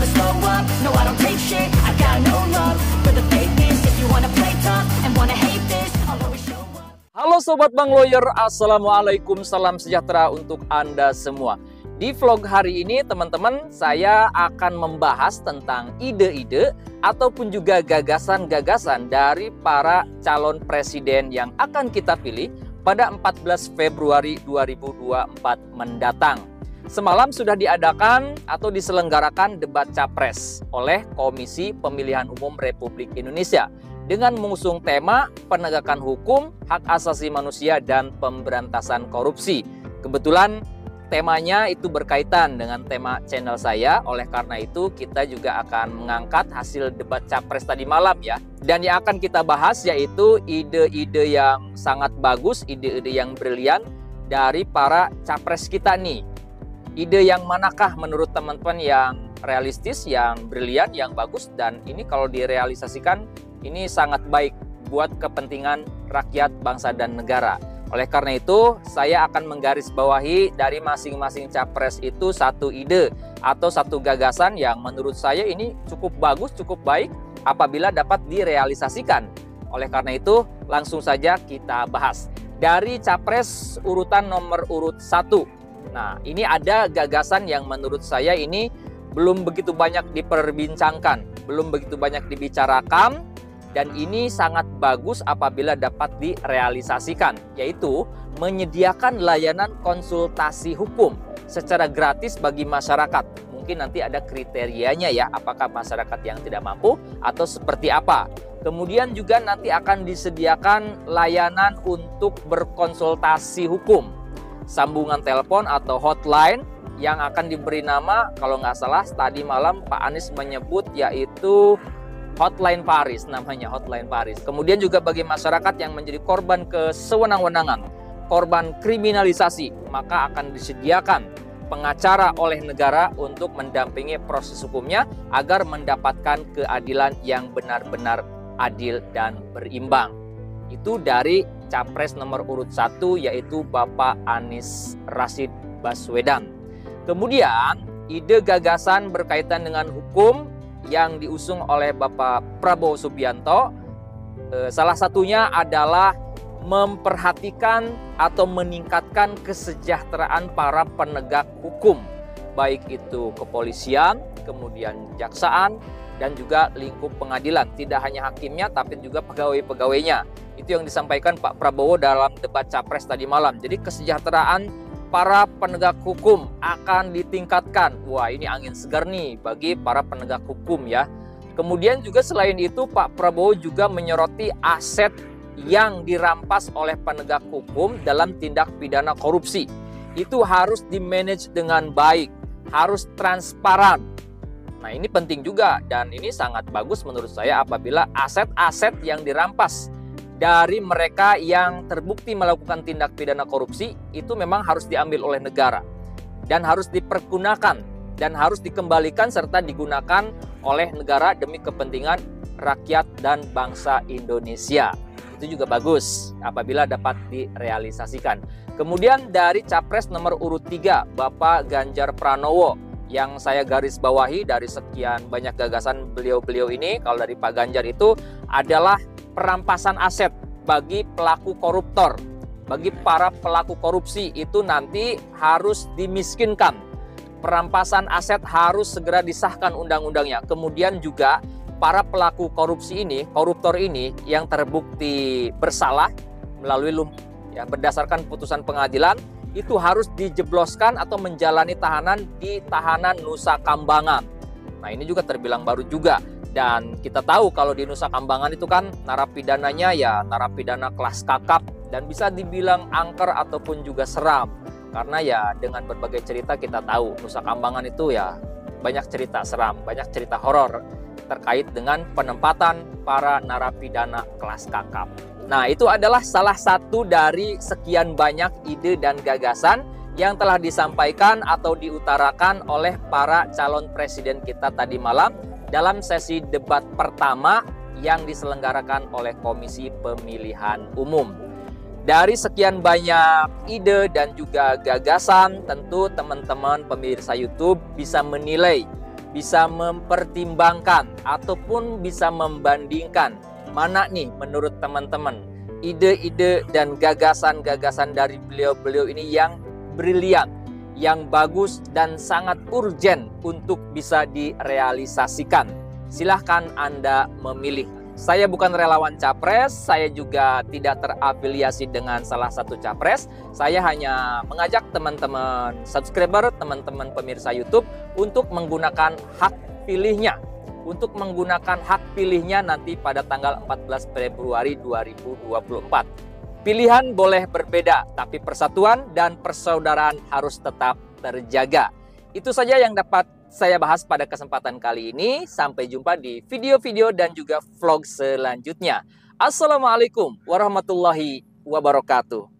never slow up, no I don't take shit. I got no love for the fakeness. If you wanna play tough and wanna hate this, I'll always show up. Halo Sobat Bang Lawyer, Assalamualaikum, salam sejahtera untuk Anda semua. Di vlog hari ini teman-teman, saya akan membahas tentang ide-ide ataupun juga gagasan-gagasan dari para calon presiden yang akan kita pilih pada 14 Februari 2024 mendatang. Semalam sudah diadakan atau diselenggarakan debat capres oleh Komisi Pemilihan Umum Republik Indonesia dengan mengusung tema penegakan hukum, hak asasi manusia, dan pemberantasan korupsi. Kebetulan temanya itu berkaitan dengan tema channel saya, oleh karena itu kita juga akan mengangkat hasil debat capres tadi malam ya. Dan yang akan kita bahas yaitu ide-ide yang sangat bagus, ide-ide yang brilian dari para capres kita nih. Ide yang manakah menurut teman-teman yang realistis, yang brilian, yang bagus, dan ini kalau direalisasikan ini sangat baik buat kepentingan rakyat, bangsa, dan negara. Oleh karena itu, saya akan menggarisbawahi dari masing-masing capres itu satu ide atau satu gagasan yang menurut saya ini cukup bagus, cukup baik apabila dapat direalisasikan. Oleh karena itu, langsung saja kita bahas. Dari capres urutan nomor urut 1. Nah, ini ada gagasan yang menurut saya ini belum begitu banyak diperbincangkan, belum begitu banyak dibicarakan, dan ini sangat bagus apabila dapat direalisasikan, yaitu menyediakan layanan konsultasi hukum secara gratis bagi masyarakat. Mungkin nanti ada kriterianya ya, apakah masyarakat yang tidak mampu atau seperti apa. Kemudian juga nanti akan disediakan layanan untuk berkonsultasi hukum, sambungan telepon atau hotline yang akan diberi nama, kalau nggak salah tadi malam Pak Anies menyebut, yaitu Hotline Paris, namanya Hotline Paris. Kemudian juga bagi masyarakat yang menjadi korban kesewenang-wenangan, korban kriminalisasi, maka akan disediakan pengacara oleh negara untuk mendampingi proses hukumnya agar mendapatkan keadilan yang benar-benar adil dan berimbang. Itu dari capres nomor urut 1 yaitu Bapak Anies Rashid Baswedan. Kemudian ide gagasan berkaitan dengan hukum yang diusung oleh Bapak Prabowo Subianto, salah satunya adalah memperhatikan atau meningkatkan kesejahteraan para penegak hukum, baik itu kepolisian, kemudian jaksaan, dan juga lingkup pengadilan. Tidak hanya hakimnya, tapi juga pegawai-pegawainya. Itu yang disampaikan Pak Prabowo dalam debat capres tadi malam. Jadi kesejahteraan para penegak hukum akan ditingkatkan. Wah, ini angin segar nih bagi para penegak hukum ya. Kemudian juga selain itu Pak Prabowo juga menyoroti aset yang dirampas oleh penegak hukum dalam tindak pidana korupsi. Itu harus dimanage dengan baik, harus transparan. Nah, ini penting juga dan ini sangat bagus menurut saya apabila aset-aset yang dirampas dari mereka yang terbukti melakukan tindak pidana korupsi itu memang harus diambil oleh negara dan harus dipergunakan dan harus dikembalikan serta digunakan oleh negara demi kepentingan rakyat dan bangsa Indonesia. Itu juga bagus apabila dapat direalisasikan. Kemudian dari capres nomor urut 3 Bapak Ganjar Pranowo yang saya garis bawahi dari sekian banyak gagasan beliau-beliau ini, kalau dari Pak Ganjar itu adalah perampasan aset bagi pelaku koruptor, bagi para pelaku korupsi itu nanti harus dimiskinkan. Perampasan aset harus segera disahkan undang-undangnya. Kemudian juga para pelaku korupsi ini, koruptor ini yang terbukti bersalah melalui berdasarkan putusan pengadilan itu harus dijebloskan atau menjalani tahanan di tahanan Nusa Kambangan. Nah, ini juga terbilang baru juga. Dan kita tahu kalau di Nusa Kambangan itu kan narapidananya ya narapidana kelas kakap dan bisa dibilang angker ataupun juga seram. Karena ya dengan berbagai cerita kita tahu Nusa Kambangan itu ya banyak cerita seram, banyak cerita horor terkait dengan penempatan para narapidana kelas kakap. Nah, itu adalah salah satu dari sekian banyak ide dan gagasan yang telah disampaikan atau diutarakan oleh para calon presiden kita tadi malam dalam sesi debat pertama yang diselenggarakan oleh Komisi Pemilihan Umum. Dari sekian banyak ide dan juga gagasan, tentu teman-teman pemirsa YouTube bisa menilai bisa mempertimbangkan ataupun bisa membandingkan mana nih menurut teman-teman ide-ide dan gagasan-gagasan dari beliau-beliau ini yang brilian, yang bagus dan sangat urgen untuk bisa direalisasikan. Silahkan Anda memilih. Saya bukan relawan capres, saya juga tidak terafiliasi dengan salah satu capres. Saya hanya mengajak teman-teman subscriber, teman-teman pemirsa YouTube untuk menggunakan hak pilihnya. Untuk menggunakan hak pilihnya nanti pada tanggal 14 Februari 2024. Pilihan boleh berbeda, tapi persatuan dan persaudaraan harus tetap terjaga. Itu saja yang dapat saya bahas pada kesempatan kali ini. Sampai jumpa di video-video dan juga vlog selanjutnya. Assalamualaikum warahmatullahi wabarakatuh.